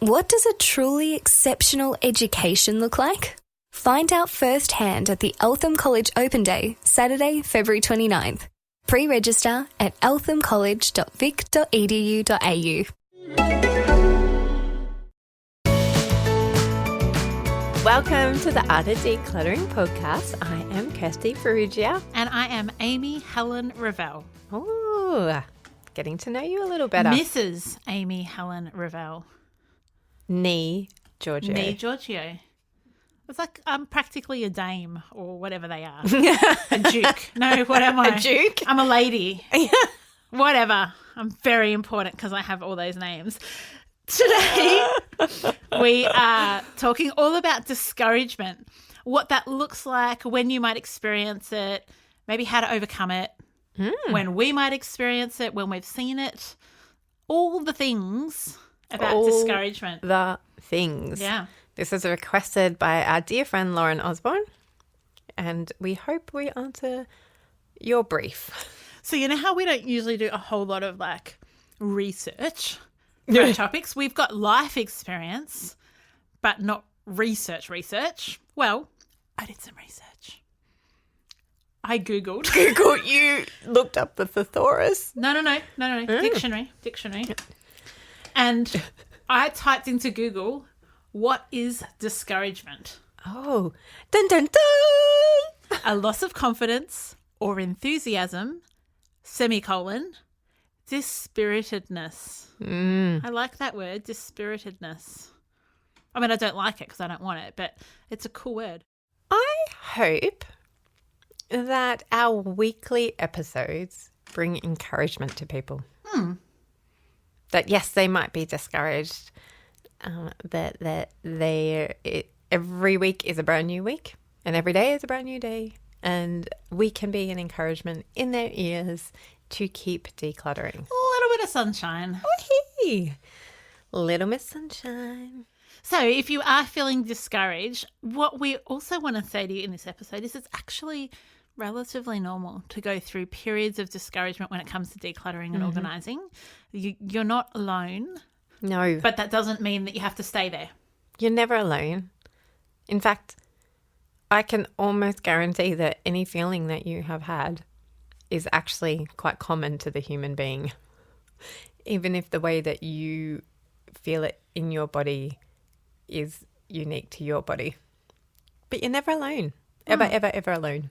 What does a truly exceptional education look like? Find out firsthand at the Eltham College Open Day, Saturday, February 29th. Pre-register at elthamcollege.vic.edu.au. Welcome to the Art of Decluttering podcast. I am Kirsty Ferrugia. And I am Amy Helen Revell. Oh, getting to know you a little better. Mrs. Amy Helen Revell. Nee Giorgio. Nee Giorgio. It's like I'm practically a dame or whatever they are. A duke. No, what am I? A duke? I'm a lady. Whatever. I'm very important because I have all those names. Today, we are talking all about discouragement, what that looks like, when you might experience it, maybe how to overcome it, when we might experience it, when we've seen it, all the things about discouragement. The things. Yeah. This is requested by our dear friend Lauren Osborne, and we hope we answer your brief. So you know how we don't usually do a whole lot of like research for our topics? We've got life experience, but not research. Well, I did some research. I Googled. Googled, you looked up the thesaurus. No. Dictionary. And I typed into Google, what is discouragement? Oh, dun dun dun! A loss of confidence or enthusiasm, dispiritedness. I like that word, dispiritedness. I mean, I don't like it because I don't want it, but it's a cool word. I hope that our weekly episodes bring encouragement to people. That yes, they might be discouraged. That every week is a brand new week, and every day is a brand new day, and we can be an encouragement in their ears to keep decluttering. A little bit of sunshine. Wee! Little Miss Sunshine. So if you are feeling discouraged, what we also want to say to you in this episode is it's actually relatively normal to go through periods of discouragement when it comes to decluttering and organising. You're not alone. No. But that doesn't mean that you have to stay there. You're never alone. In fact, I can almost guarantee that any feeling that you have had is actually quite common to the human being, even if the way that you feel it in your body is unique to your body. But you're never alone. Ever alone.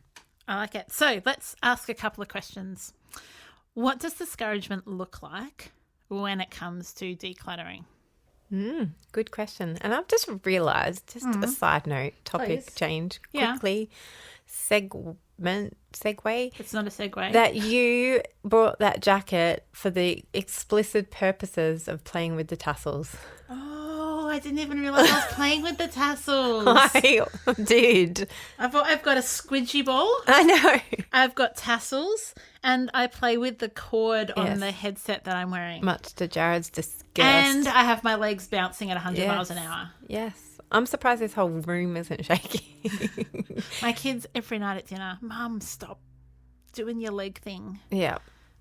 I like it. So let's ask a couple of questions. What does discouragement look like when it comes to decluttering? Good question. And I've just realised, just a side note, topic Please. change Yeah. quickly, segue, It's not a segue. that you bought that jacket for the explicit purposes of playing with the tassels. Oh, I didn't even realise I was playing with the tassels. I did. I've got a squidgy ball. I know. I've got tassels, and I play with the cord on Yes. the headset that I'm wearing. Much to Jared's disgust. And I have my legs bouncing at 100 miles an hour. Yes. I'm surprised this whole room isn't shaking. My kids every night at dinner, Mum, stop doing your leg thing. Yeah.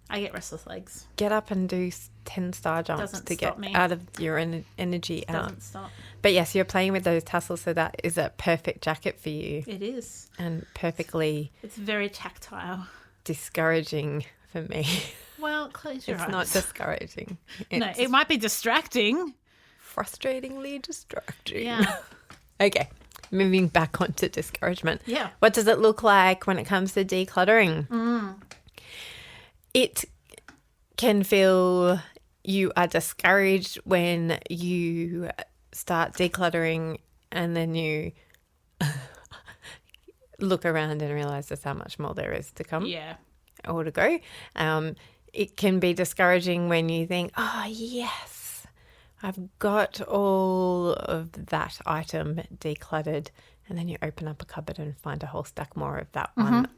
I get restless legs. Get up and do 10 star jumps Doesn't to get stop me. out of your energy out. Doesn't stop. But yes, you're playing with those tassels, so that is a perfect jacket for you. It is. And perfectly It's very tactile. discouraging for me. Well, close your It's eyes. not discouraging. No, It's it might be distracting. frustratingly distracting. Yeah. Okay, moving back onto discouragement. Yeah. What does it look like when it comes to decluttering? It can feel you are discouraged when you start decluttering and then you look around and realise there's how much more there is to come. Yeah. Or to go. It can be discouraging when you think, oh, yes, I've got all of that item decluttered, and then you open up a cupboard and find a whole stack more of that one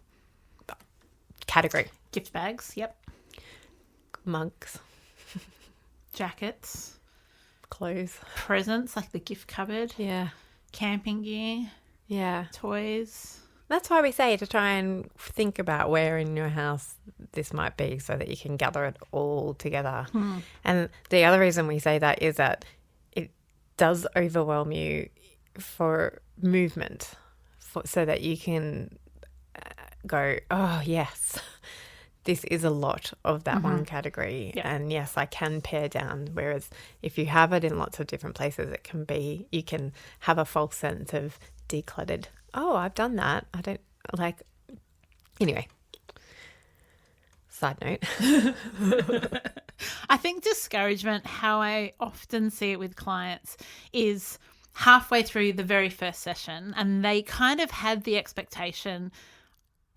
category. Gift bags. Yep. Mugs, Jackets. clothes. Presents like the gift cupboard. Yeah. Camping gear. Yeah. Toys. That's why we say to try and think about where in your house this might be so that you can gather it all together. And the other reason we say that is that does overwhelm you for movement, so that you can go, oh, yes, this is a lot of that one category. Yeah. And yes, I can pare down. Whereas if you have it in lots of different places, it can be, you can have a false sense of decluttered. Oh, I've done that. I don't like, anyway, side note. I think discouragement, how I often see it with clients, is halfway through the very first session and they kind of had the expectation,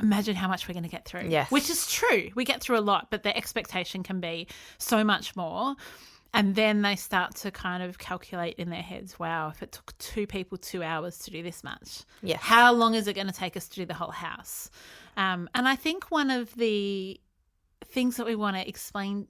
imagine how much we're going to get through. Yes. Which is true. We get through a lot, but the expectation can be so much more. And then they start to kind of calculate in their heads, wow, if it took 2 people 2 hours to do this much, Yes. how long is it going to take us to do the whole house? And I think one of the things that we want to explain,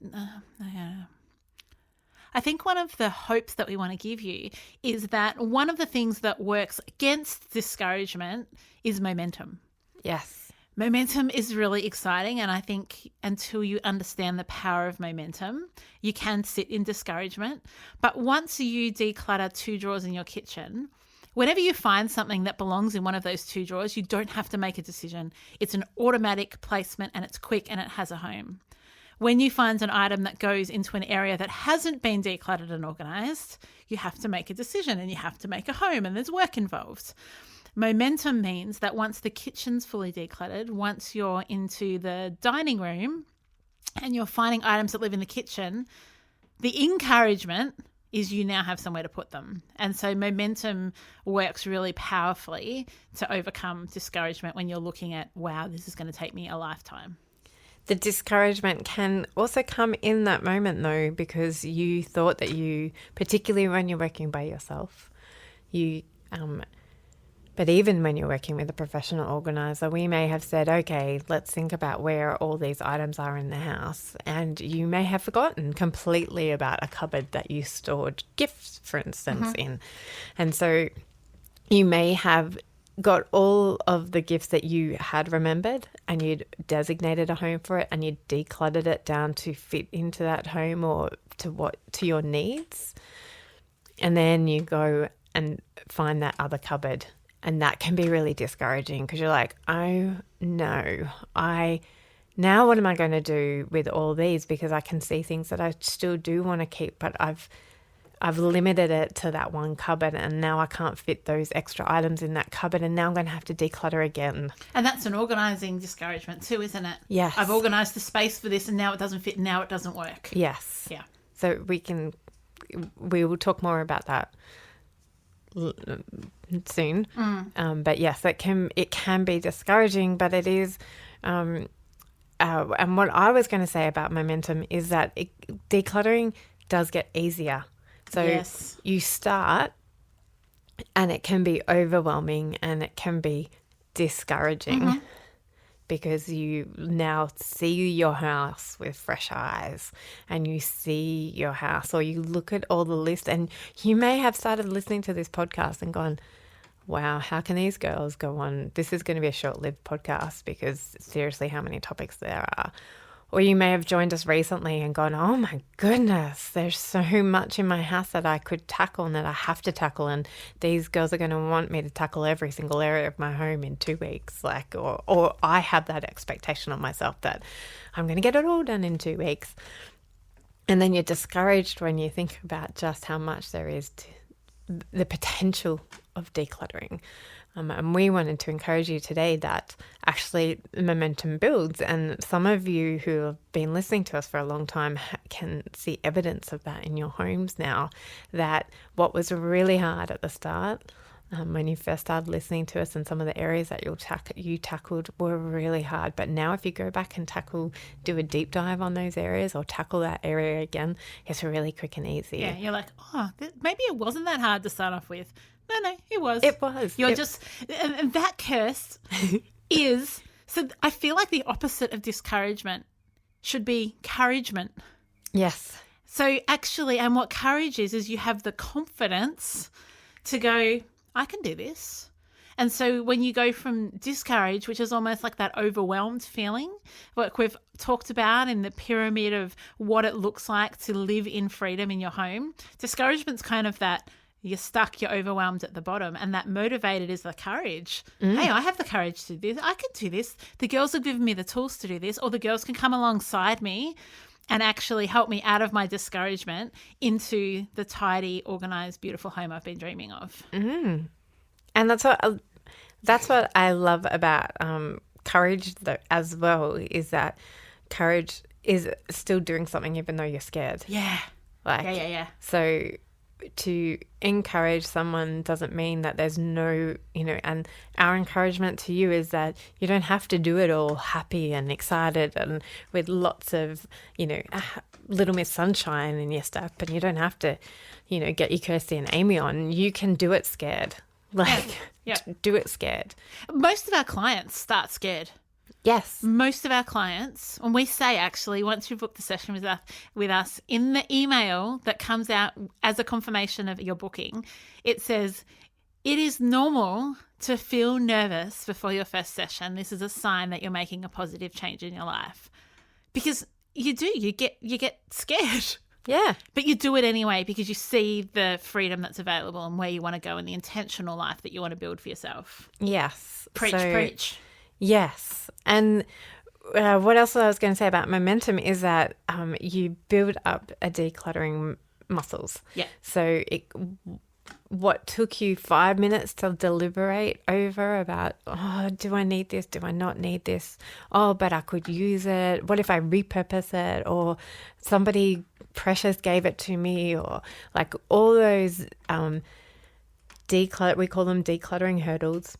I think one of the hopes that we want to give you is that one of the things that works against discouragement is momentum. Yes. Momentum is really exciting, and I think until you understand the power of momentum, you can sit in discouragement. But once you declutter 2 drawers in your kitchen, whenever you find something that belongs in one of those 2 drawers, you don't have to make a decision. It's an automatic placement and it's quick and it has a home. When you find an item that goes into an area that hasn't been decluttered and organised, you have to make a decision and you have to make a home, and there's work involved. Momentum means that once the kitchen's fully decluttered, once you're into the dining room and you're finding items that live in the kitchen, the encouragement is you now have somewhere to put them. And so momentum works really powerfully to overcome discouragement when you're looking at, wow, this is going to take me a lifetime. The discouragement can also come in that moment, though, because you thought that you, particularly when you're working by yourself, but even when you're working with a professional organizer, we may have said, okay, let's think about where all these items are in the house. And you may have forgotten completely about a cupboard that you stored gifts, for instance, in. And so you may have got all of the gifts that you had remembered and you'd designated a home for it and you'd decluttered it down to fit into that home or to your needs. And then you go and find that other cupboard. And that can be really discouraging because you're like, oh no, now what am I going to do with all these? Because I can see things that I still do want to keep, but I've limited it to that one cupboard and now I can't fit those extra items in that cupboard and now I'm going to have to declutter again. And that's an organising discouragement too, isn't it? Yes. I've organised the space for this and now it doesn't fit, now it doesn't work. Yes. Yeah. So we will talk more about that soon. But yes, it can be discouraging, but it is. And what I was going to say about momentum is that decluttering does get easier. So yes. You start and it can be overwhelming and it can be discouraging because you now see your house with fresh eyes and you see your house, or you look at all the lists, and you may have started listening to this podcast and gone, wow, how can these girls go on? This is going to be a short-lived podcast because seriously, how many topics there are. Or you may have joined us recently and gone, oh my goodness, there's so much in my house that I could tackle and that I have to tackle. And these girls are going to want me to tackle every single area of my home in 2 weeks. Or I have that expectation on myself that I'm going to get it all done in 2 weeks. And then you're discouraged when you think about just how much there is to the potential of decluttering. And we wanted to encourage you today that actually momentum builds. And some of you who have been listening to us for a long time can see evidence of that in your homes now, that what was really hard at the start, when you first started listening to us, and some of the areas that you tackled were really hard. But now if you go back and do a deep dive on those areas or tackle that area again, it's really quick and easy. Yeah, you're like, maybe it wasn't that hard to start off with. No, it was. It was. And that curse is, so I feel like the opposite of discouragement should be encouragement. Yes. So actually, and what courage is you have the confidence to go, I can do this. And so when you go from discourage, which is almost like that overwhelmed feeling, like we've talked about in the pyramid of what it looks like to live in freedom in your home, discouragement's kind of that You're stuck, you're overwhelmed at the bottom, and that motivated is the courage. Hey, I have the courage to do this. I can do this. The girls have given me the tools to do this, or the girls can come alongside me and actually help me out of my discouragement into the tidy, organised, beautiful home I've been dreaming of. And that's what I love about courage as well, is that courage is still doing something even though you're scared. Yeah. Yeah. So to encourage someone doesn't mean that there's no, and our encouragement to you is that you don't have to do it all happy and excited and with lots of, Little Miss Sunshine in your step, and you don't have to, get your Kirsty and Amy on. You can do it scared. Do it scared. Most of our clients start scared. Yes. Most of our clients, and we say actually, once you book the session with us, in the email that comes out as a confirmation of your booking, it says, it is normal to feel nervous before your first session. This is a sign that you're making a positive change in your life. Because you get scared. Yeah. But you do it anyway because you see the freedom that's available and where you want to go and the intentional life that you want to build for yourself. Yes. Preach. Yes. And what else I was going to say about momentum is that you build up a decluttering muscles. Yeah. So what took you 5 minutes to deliberate over about, do I need this? Do I not need this? Oh, but I could use it. What if I repurpose it? Or somebody precious gave it to me? Or like all those we call them decluttering hurdles.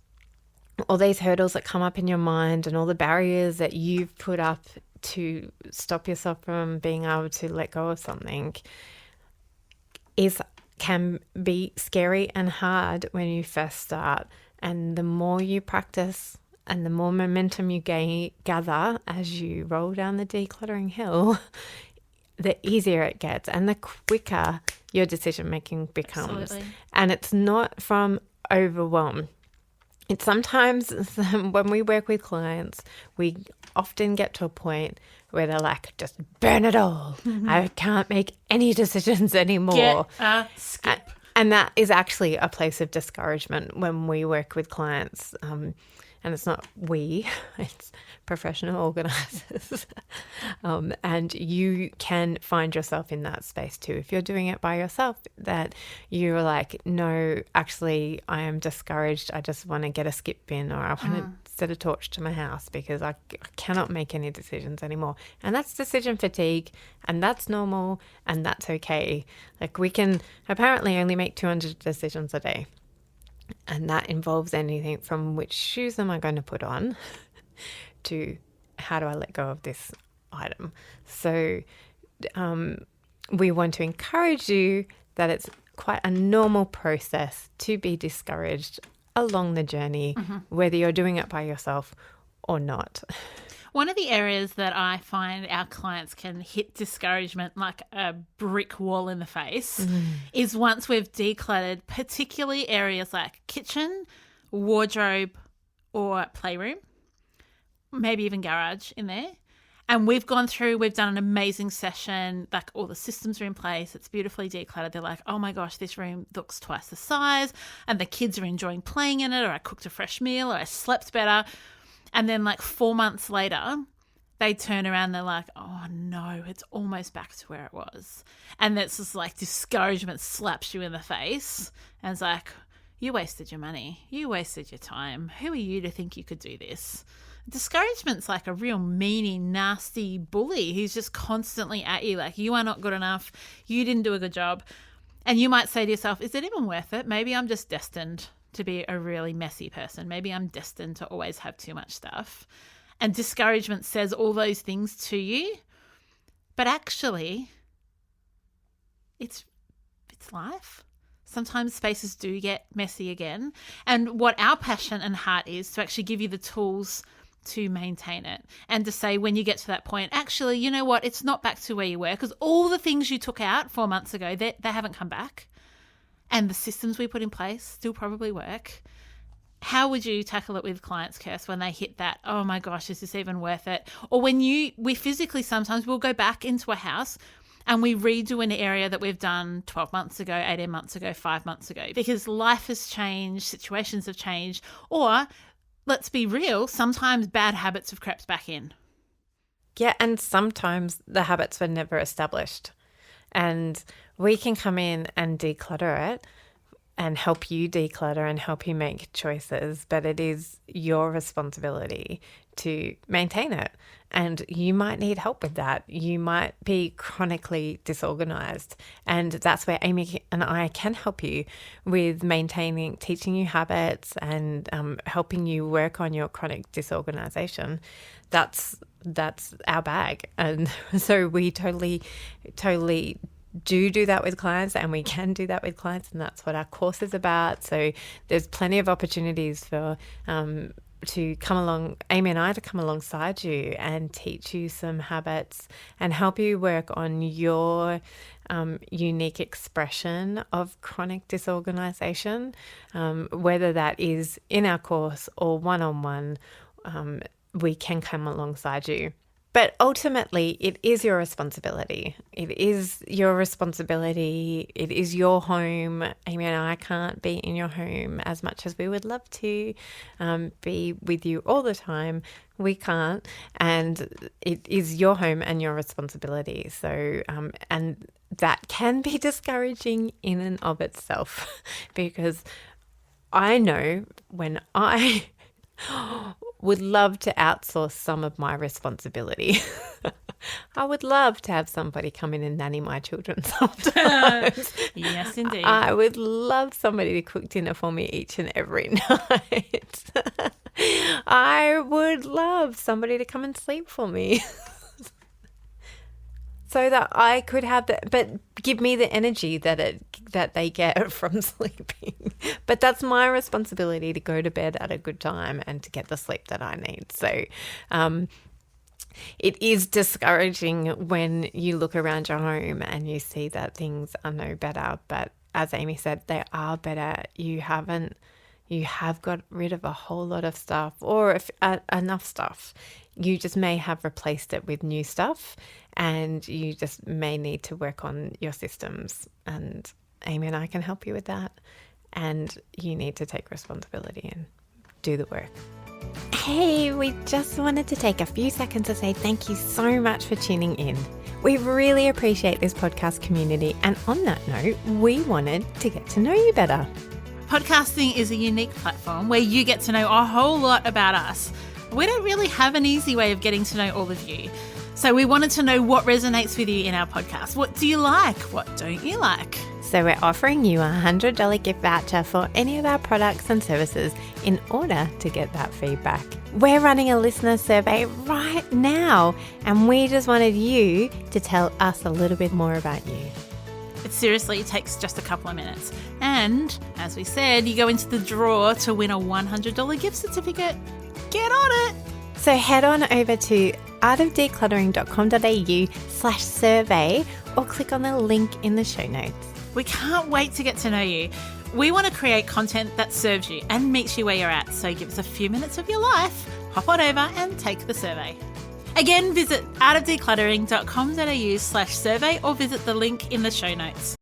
All these hurdles that come up in your mind and all the barriers that you've put up to stop yourself from being able to let go of something can be scary and hard when you first start. And the more you practice and the more momentum you gather as you roll down the decluttering hill, the easier it gets and the quicker your decision making becomes. Absolutely. And it's not from overwhelm. It's sometimes when we work with clients, we often get to a point where they're like, just burn it all. I can't make any decisions anymore. Skip. And that is actually a place of discouragement when we work with clients. And it's not we, it's professional organisers. And you can find yourself in that space too. If you're doing it by yourself, that you're like, no, actually, I am discouraged. I just want to get a skip bin, or I want to set a torch to my house because I cannot make any decisions anymore. And that's decision fatigue, and that's normal, and that's okay. Like, we can apparently only make 200 decisions a day. And that involves anything from which shoes am I going to put on to how do I let go of this item. So we want to encourage you that it's quite a normal process to be discouraged along the journey, whether you're doing it by yourself or not. One of the areas that I find our clients can hit discouragement like a brick wall in the face is once we've decluttered, particularly areas like kitchen, wardrobe, or playroom, maybe even garage in there. And we've gone through, we've done an amazing session, like all the systems are in place, it's beautifully decluttered. They're like, oh my gosh, this room looks twice the size, and the kids are enjoying playing in it, or I cooked a fresh meal, or I slept better. And then like 4 months later, they turn around and they're like, oh no, it's almost back to where it was. And that's just like discouragement slaps you in the face. And it's like, you wasted your money. You wasted your time. Who are you to think you could do this? Discouragement's like a real meanie, nasty bully who's just constantly at you like, you are not good enough. You didn't do a good job. And you might say to yourself, is it even worth it? Maybe I'm just destined to be a really messy person. Maybe I'm destined to always have too much stuff. And discouragement says all those things to you. But actually, it's life. Sometimes spaces do get messy again. And what our passion and heart is to actually give you the tools to maintain it and to say when you get to that point, actually, you know what? It's not back to where you were because all the things you took out 4 months ago, they haven't come back. And the systems we put in place still probably work. How would you tackle it with clients, Kirst, when they hit that, oh my gosh, is this even worth it? Or when we physically sometimes we'll go back into a house and we redo an area that we've done 12 months ago, 18 months ago, 5 months ago, because life has changed, situations have changed, or let's be real, sometimes bad habits have crept back in. Yeah, and sometimes the habits were never established. And we can come in and declutter it and help you declutter and help you make choices, but it is your responsibility to maintain it. And you might need help with that. You might be chronically disorganized. And that's where Amy and I can help you with maintaining, teaching you habits and helping you work on your chronic disorganization. That's our bag. And so we totally do that with clients, and we can do that with clients, and that's what our course is about. So there's plenty of opportunities for to come along, Amy and I, to come alongside you and teach you some habits and help you work on your unique expression of chronic disorganization, whether that is in our course or one-on-one. We can come alongside you. But ultimately, it is your responsibility. It is your responsibility. It is your home. Amy and I can't be in your home as much as we would love to be with you all the time. We can't. And it is your home and your responsibility. So, and that can be discouraging in and of itself, because I know when I would love to outsource some of my responsibility. I would love to have somebody come in and nanny my children sometimes. Yes, indeed. I would love somebody to cook dinner for me each and every night. I would love somebody to come and sleep for me. So that I could have that, but give me the energy that they get from sleeping. But that's my responsibility, to go to bed at a good time and to get the sleep that I need. So it is discouraging when you look around your home and you see that things are no better. But as Amy said, they are better. You have got rid of a whole lot of stuff, or enough stuff. You just may have replaced it with new stuff, and you just may need to work on your systems. And Amy and I can help you with that. And you need to take responsibility and do the work. Hey, we just wanted to take a few seconds to say thank you so much for tuning in. We really appreciate this podcast community. And on that note, we wanted to get to know you better. Podcasting is a unique platform where you get to know a whole lot about us. We don't really have an easy way of getting to know all of you. So we wanted to know what resonates with you in our podcast. What do you like? What don't you like? So we're offering you a $100 gift voucher for any of our products and services in order to get that feedback. We're running a listener survey right now, and we just wanted you to tell us a little bit more about you. It takes just a couple of minutes. And as we said, you go into the draw to win a $100 gift certificate. Get on it. So head on over to artofdecluttering.com.au/survey or click on the link in the show notes. We can't wait to get to know you. We want to create content that serves you and meets you where you're at. So give us a few minutes of your life, hop on over and take the survey. Again, visit artofdecluttering.com.au/survey or visit the link in the show notes.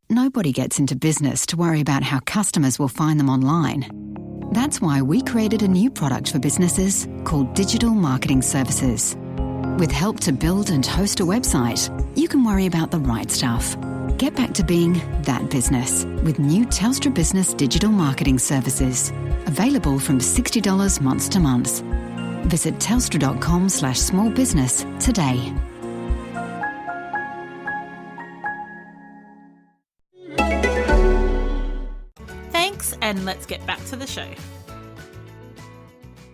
Nobody gets into business to worry about how customers will find them online. That's why we created a new product for businesses called Digital Marketing Services. With help to build and host a website, you can worry about the right stuff. Get back to being that business with new Telstra Business Digital Marketing Services. Available from $60 months to months. Visit telstra.com/smallbusiness today. Thanks, and let's get back to the show.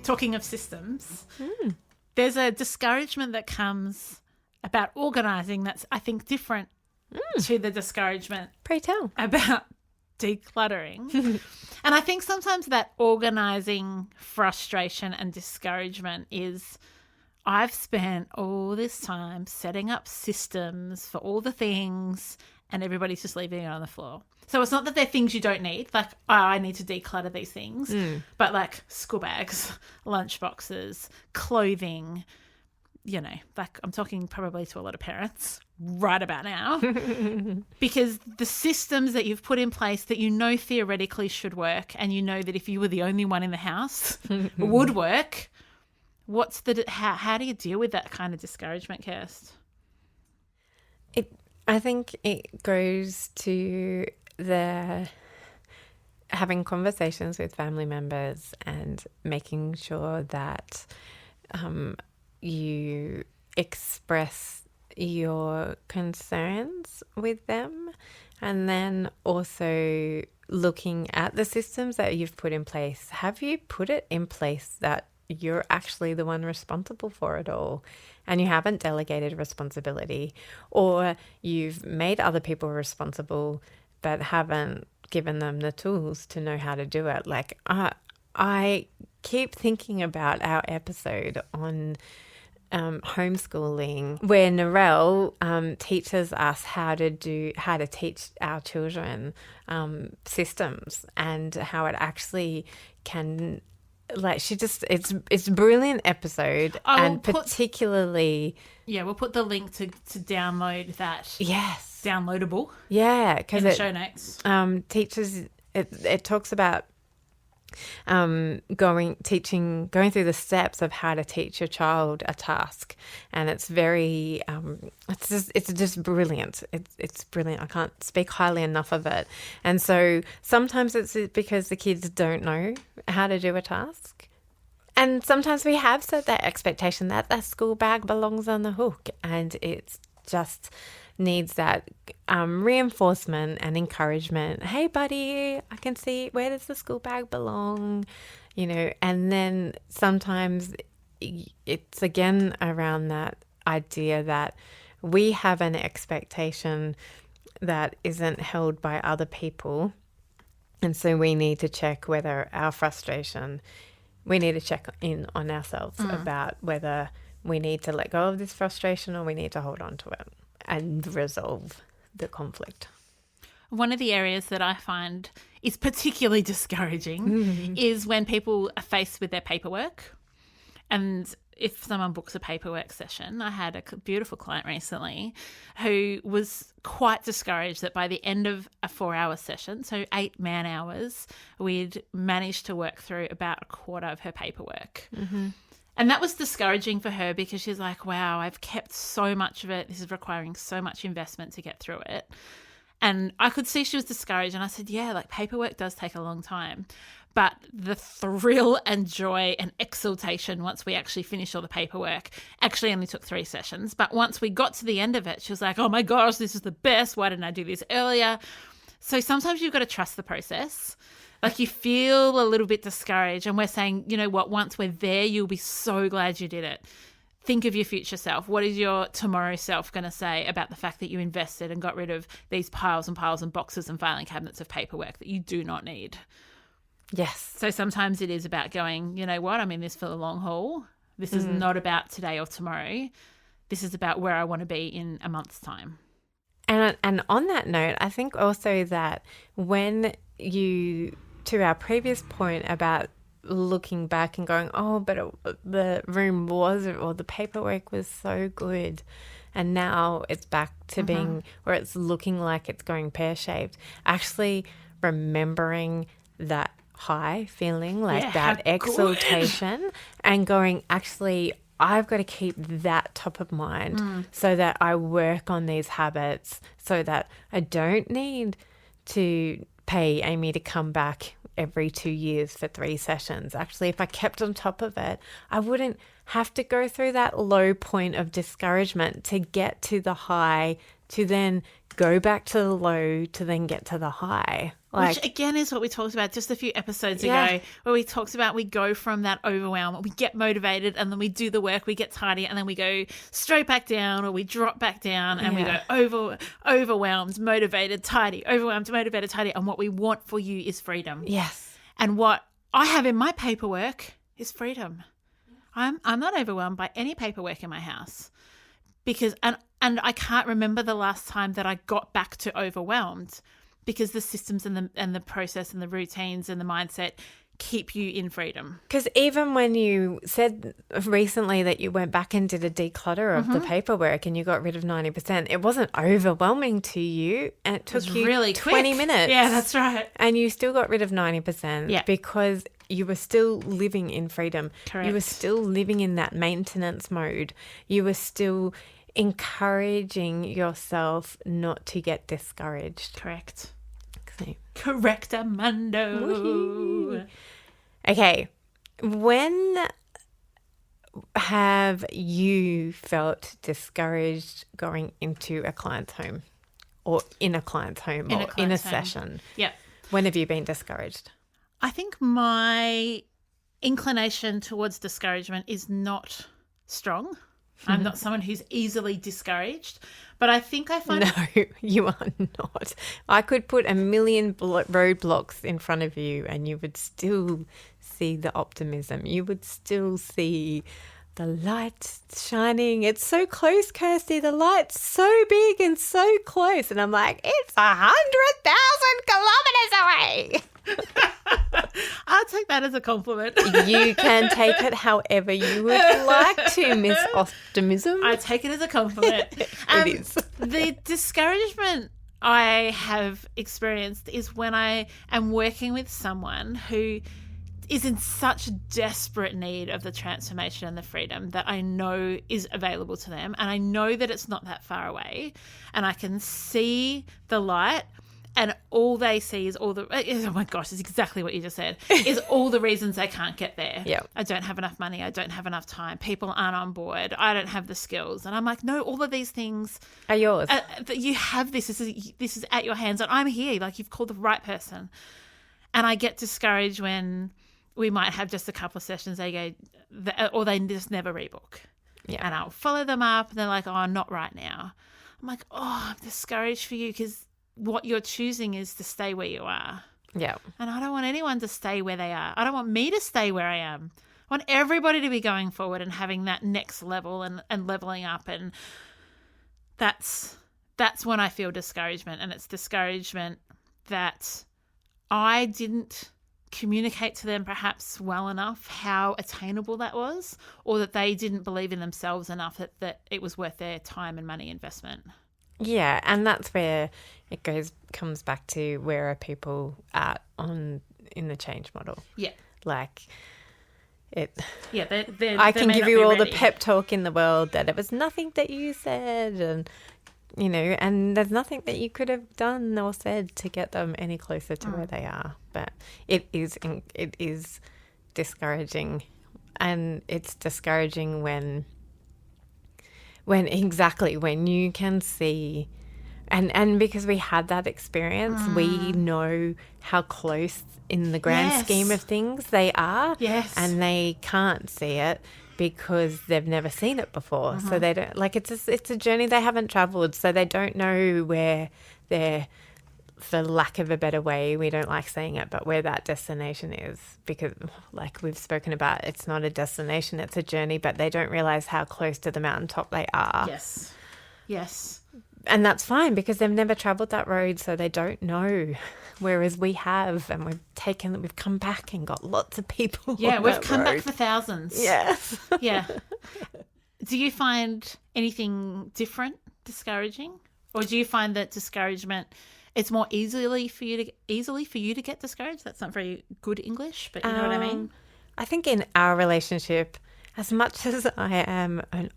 Talking of systems, there's a discouragement that comes about organising that's, I think, different to the discouragement Pray tell. about decluttering. And I think sometimes that organising frustration and discouragement is, I've spent all this time setting up systems for all the things and everybody's just leaving it on the floor. So it's not that they're things you don't need, like, oh, I need to declutter these things, but like school bags, lunch boxes, clothing, like I'm talking probably to a lot of parents right about now, because the systems that you've put in place that theoretically should work, and that if you were the only one in the house would work, how do you deal with that kind of discouragement, Kirst? I think it goes to the having conversations with family members and making sure that you express your concerns with them, and then also looking at the systems that you've put in place. Have you put it in place that you're actually the one responsible for it all, and you haven't delegated responsibility, or you've made other people responsible but haven't given them the tools to know how to do it? Like, I keep thinking about our episode on homeschooling, where Narelle teaches us how to teach our children systems, and how it actually can, like, it's a brilliant episode. Particularly, we'll put the link to download that. Yes, downloadable. Yeah, because in the show notes. Teaches it talks about going through the steps of how to teach your child a task, and it's very it's just brilliant. It's brilliant. I can't speak highly enough of it. And so sometimes it's because the kids don't know how to do a task, and sometimes we have set that expectation that the school bag belongs on the hook, and it's just needs that reinforcement and encouragement. Hey, buddy, I can see, where does the school bag belong? And then sometimes it's again around that idea that we have an expectation that isn't held by other people. And so we need to check whether our frustration, we need to check in on ourselves about whether we need to let go of this frustration or we need to hold on to it and resolve the conflict. One of the areas that I find is particularly discouraging is when people are faced with their paperwork. And if someone books a paperwork session, I had a beautiful client recently who was quite discouraged that by the end of a 4-hour session, so 8 man hours, we'd managed to work through about a quarter of her paperwork. Mm-hmm. And that was discouraging for her, because she's like, wow, I've kept so much of it. This is requiring so much investment to get through it. And I could see she was discouraged. And I said, yeah, like, paperwork does take a long time. But the thrill and joy and exultation once we actually finished all the paperwork actually only took 3 sessions. But once we got to the end of it, she was like, oh my gosh, this is the best. Why didn't I do this earlier? So sometimes you've got to trust the process. Like, you feel a little bit discouraged, and we're saying, you know what, once we're there, you'll be so glad you did it. Think of your future self. What is your tomorrow self going to say about the fact that you invested and got rid of these piles and piles and boxes and filing cabinets of paperwork that you do not need? Yes. So sometimes it is about going, you know what, I'm in this for the long haul. This is not about today or tomorrow. This is about where I want to be in a month's time. And on that note, I think also that when you, to our previous point about looking back and going, oh, but the room was, or the paperwork was so good, and now it's back to being where it's looking like it's going pear-shaped, actually remembering that high feeling, like that exaltation, and going, actually, I've got to keep that top of mind so that I work on these habits, so that I don't need to pay Amy to come back every 2 years for 3 sessions. Actually, if I kept on top of it, I wouldn't have to go through that low point of discouragement to get to the high, to then go back to the low, to then get to the high. Which again is what we talked about just a few episodes ago, where we talked about we go from that overwhelm, we get motivated, and then we do the work, we get tidy, and then we go straight back down, or we drop back down, and we go overwhelmed, motivated, tidy, overwhelmed, motivated, tidy. And what we want for you is freedom. Yes. And what I have in my paperwork is freedom. I'm not overwhelmed by any paperwork in my house, because and I can't remember the last time that I got back to overwhelmed, because the systems and the process and the routines and the mindset keep you in freedom. Because even when you said recently that you went back and did a declutter of the paperwork and you got rid of 90%, it wasn't overwhelming to you, and it took you really 20 quick. minutes. Yeah, that's right. And you still got rid of 90% because you were still living in freedom. Correct. You were still living in that maintenance mode. You were still encouraging yourself not to get discouraged. Correct. So, Correct, Amando. okay, when have you felt discouraged going into a client's home or in a client's home or in a session? Yeah. When have you been discouraged? I think my inclination towards discouragement is not strong. I'm not someone who's easily discouraged, but I think I find No, you are not. I could put a million roadblocks in front of you and you would still see the optimism. You would still see the light shining. It's so close, Kirsty. The light's so big and so close. And I'm like, it's 100,000 kilometres away. I'll take that as a compliment. You can take it however you would like to, Miss Optimism. I take it as a compliment. It is. The discouragement I have experienced is when I am working with someone who is in such desperate need of the transformation and the freedom that I know is available to them, and I know that it's not that far away, and I can see the light. And all they see is oh my gosh, it's exactly what you just said, is all the reasons they can't get there. Yeah. I don't have enough money. I don't have enough time. People aren't on board. I don't have the skills. And I'm like, no, all of these things are yours. You have this. This is at your hands. And I'm here. Like, you've called the right person. And I get discouraged when we might have just a couple of sessions. They go, or they just never rebook. Yeah. And I'll follow them up. And they're like, oh, not right now. I'm like, oh, I'm discouraged for you because what you're choosing is to stay where you are. Yeah. And I don't want anyone to stay where they are. I don't want me to stay where I am. I want everybody to be going forward and having that next level and leveling up. And that's when I feel discouragement. And it's discouragement that I didn't communicate to them perhaps well enough how attainable that was, or that they didn't believe in themselves enough that it was worth their time and money investment. Yeah, and that's where it comes back to where are people at in the change model. Yeah. Like it. Yeah, I can give you all the pep talk in the world that it was nothing that you said, and and there's nothing that you could have done or said to get them any closer to where they are. But it is discouraging, and it's discouraging when you can see, and because we had that experience, we know how close in the grand scheme of things they are. Yes. And they can't see it because they've never seen it before. So they don't, like, it's a journey they haven't traveled, so they don't know where they're, for lack of a better way, we don't like saying it, but where that destination is, because like we've spoken about, it's not a destination, it's a journey, but they don't realize how close to the mountaintop they are. Yes. And that's fine because they've never traveled that road, so they don't know. Whereas we have, and we've come back and got lots of people. Yeah, on we've that come road. back for thousands. Yes. Yeah. Do you find anything different discouraging? Or do you find that discouragement, it's more easily for you to get discouraged? That's not very good English, but you know what I mean? I think in our relationship, as much as I am an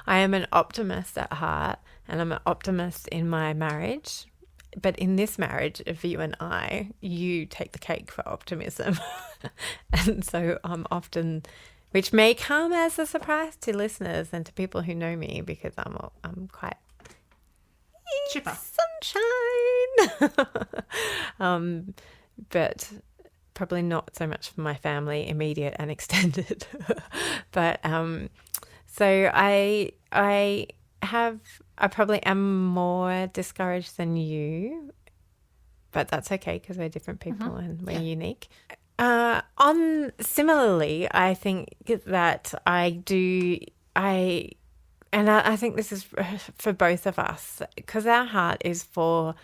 I am an optimist at heart, and I'm an optimist in my marriage. But in this marriage of you and I, you take the cake for optimism. And so I'm often, which may come as a surprise to listeners and to people who know me, because I'm quite Chipper. Sunshine. But probably not so much for my family, immediate and extended. But so I probably am more discouraged than you, but that's okay because we're different people and we're unique. Similarly, I think that I think this is for both of us, because our heart is for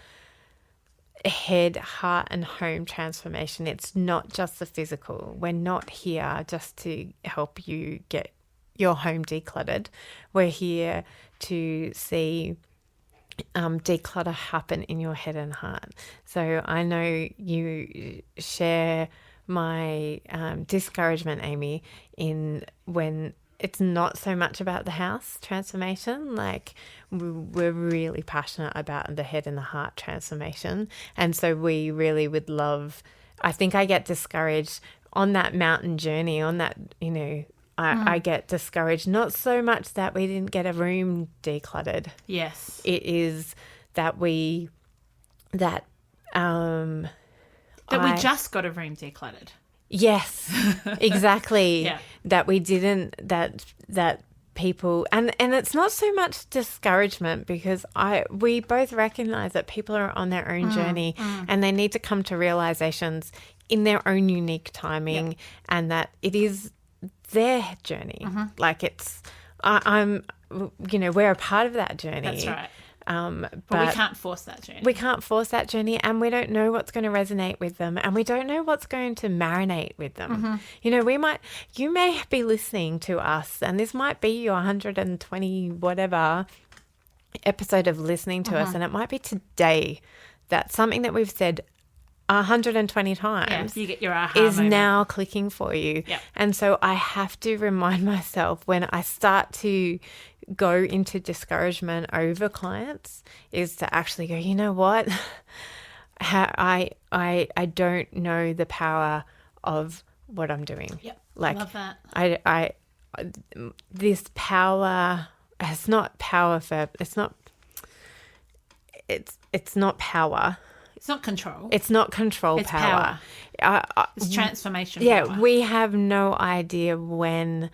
head, heart, and home transformation. It's not just the physical. We're not here just to help you get your home decluttered. We're here to see declutter happen in your head and heart. So I know you share my discouragement, Amy, in when it's not so much about the house transformation. Like, we're really passionate about the head and the heart transformation. And so we really would love, I think I get discouraged on that mountain journey, on that, I get discouraged, not so much that we didn't get a room decluttered. Yes. It is that we just got a room decluttered. Yes, exactly. Yeah. That we didn't, that people, and it's not so much discouragement, because we both recognize that people are on their own journey and they need to come to realizations in their own unique timing, and that it is their journey. Like, it's, we're a part of that journey. That's right. But we can't force that journey. We can't force that journey, and we don't know what's going to resonate with them, and we don't know what's going to marinate with them. You may be listening to us, and this might be your 120 whatever episode of listening to us, and it might be today that something that we've said 120 times you get your aha is moment. now clicking for you. Yep. And so I have to remind myself, when I start to go into discouragement over clients, is to actually go, you know what? I don't know the power of what I'm doing. Yep. Like, love that. This power, it's not power for, it's not power. It's not control. It's not control. It's power. It's transformation. Yeah, power. we have no idea when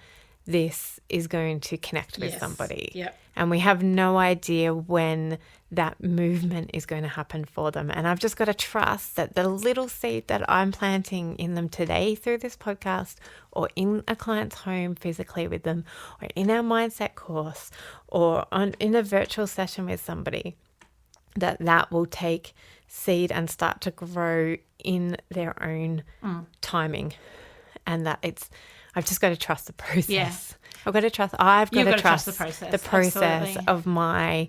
this is going to connect with somebody. Yep. And we have no idea when that movement is going to happen for them. And I've just got to trust that the little seed that I'm planting in them today through this podcast, or in a client's home physically with them, or in our mindset course, or in a virtual session with somebody, that will take seed and start to grow in their own timing. And that I've just got to trust the process. Yeah. I've got to trust the process. The process Absolutely. of my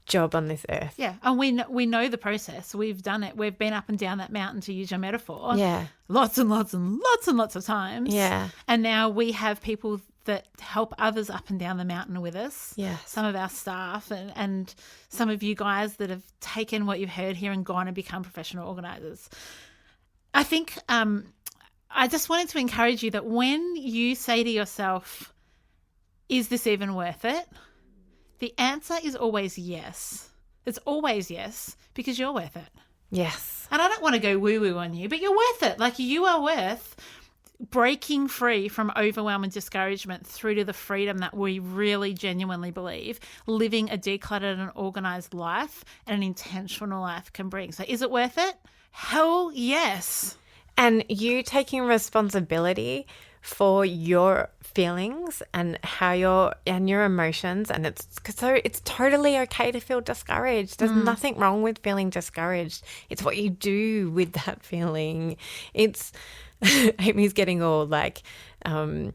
job on this earth. Yeah, and we know the process. We've done it. We've been up and down that mountain, to use your metaphor. Yeah. Lots and lots and lots and lots of times. Yeah. And now we have people that help others up and down the mountain with us. Yes. Some of our staff and some of you guys that have taken what you've heard here and gone and become professional organisers. I think I just wanted to encourage you that when you say to yourself, is this even worth it? The answer is always yes. It's always yes, because you're worth it. Yes. And I don't want to go woo-woo on you, but you're worth it. Like, you are worth breaking free from overwhelm and discouragement through to the freedom that we really genuinely believe living a decluttered and organised life and an intentional life can bring. So is it worth it? Hell yes. And you taking responsibility for your feelings and how your emotions, and it's totally okay to feel discouraged. There's nothing wrong with feeling discouraged. It's what you do with that feeling. It's Amy's getting all like that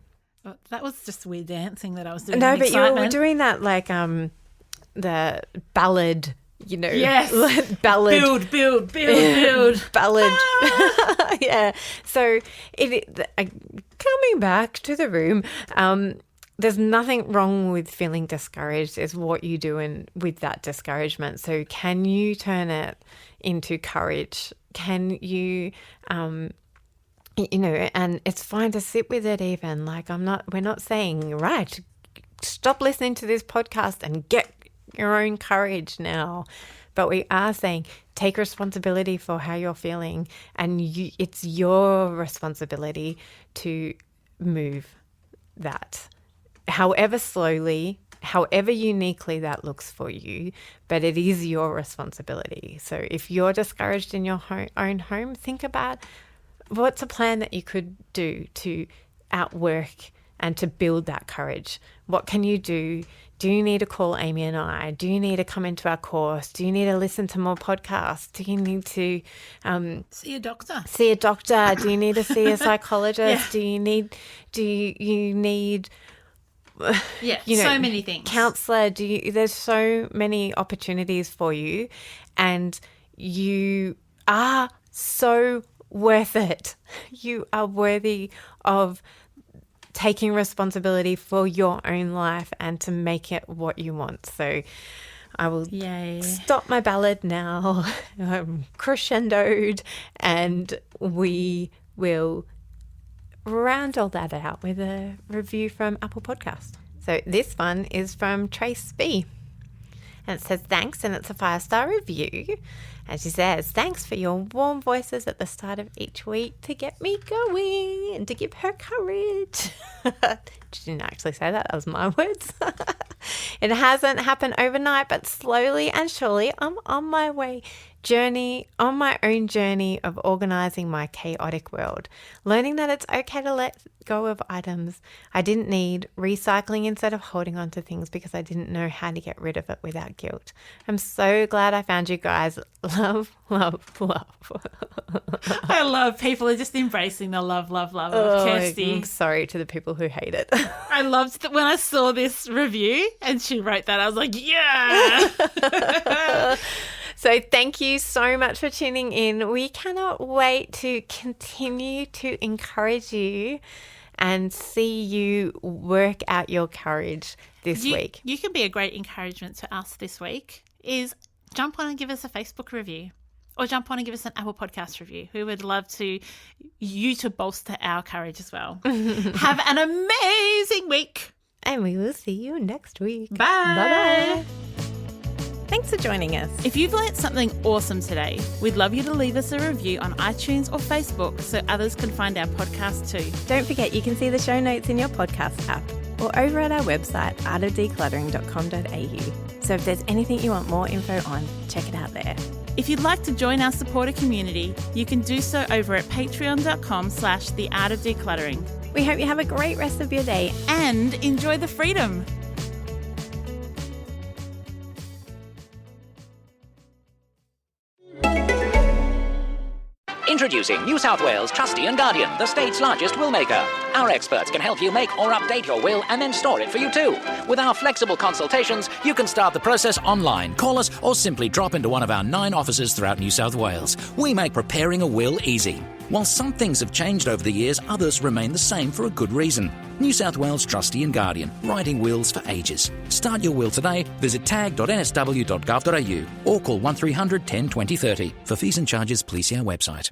was just weird dancing that I was doing. no, in but you were excitement. doing that like the ballad, Yes. ballad. Build. Ballad. Yeah. So coming back to the room, there's nothing wrong with feeling discouraged. It's what you do with that discouragement. So can you turn it into courage? Can you, and it's fine to sit with it even. Like, we're not saying, right, stop listening to this podcast and get your own courage now. But we are saying take responsibility for how you're feeling, and it's your responsibility to move that, however slowly, however uniquely that looks for you, but it is your responsibility. So if you're discouraged in your own home, think about what's a plan that you could do to outwork and to build that courage. What can you do? Do you need to call Amy and I? Do you need to come into our course? Do you need to listen to more podcasts? Do you need to see a doctor? Do you need to see a psychologist? Yeah. Do you need so many things. Counselor? There's so many opportunities for you, and you are so worth it. You are worthy of taking responsibility for your own life and to make it what you want. So I will stop my ballad now. I'm crescendoed, and we will round all that out with a review from Apple Podcast. So this one is from Tracey. And it says, thanks, and it's a 5-star review. And she says, thanks for your warm voices at the start of each week to get me going and to give her courage. She didn't actually say that. That was my words. It hasn't happened overnight, but slowly and surely I'm on my own journey of organising my chaotic world, learning that it's okay to let go of items I didn't need, recycling instead of holding on to things because I didn't know how to get rid of it without guilt. I'm so glad I found you guys. Love, love, love. I love people are just embracing the love of Kirsty. I'm sorry to the people who hate it. I loved that when I saw this review and she wrote that, I was like, yeah. So thank you so much for tuning in. We cannot wait to continue to encourage you and see you work out your courage this week. You can be a great encouragement to us this week is jump on and give us a Facebook review or jump on and give us an Apple Podcast review. We would love you to bolster our courage as well. Have an amazing week. And we will see you next week. Bye. Bye-bye. Thanks for joining us. If you've learnt something awesome today, we'd love you to leave us a review on iTunes or Facebook so others can find our podcast too. Don't forget you can see the show notes in your podcast app or over at our website, artofdecluttering.com.au. So if there's anything you want more info on, check it out there. If you'd like to join our supporter community, you can do so over at patreon.com/theartofdecluttering. We hope you have a great rest of your day and enjoy the freedom. Introducing New South Wales Trusty and Guardian, the state's largest will maker. Our experts can help you make or update your will and then store it for you too. With our flexible consultations, you can start the process online, call us, or simply drop into one of our 9 offices throughout New South Wales. We make preparing a will easy. While some things have changed over the years, others remain the same for a good reason. New South Wales Trustee and Guardian, writing wills for ages. Start your will today. Visit tag.nsw.gov.au or call 1300 10 20 30. For fees and charges, please see our website.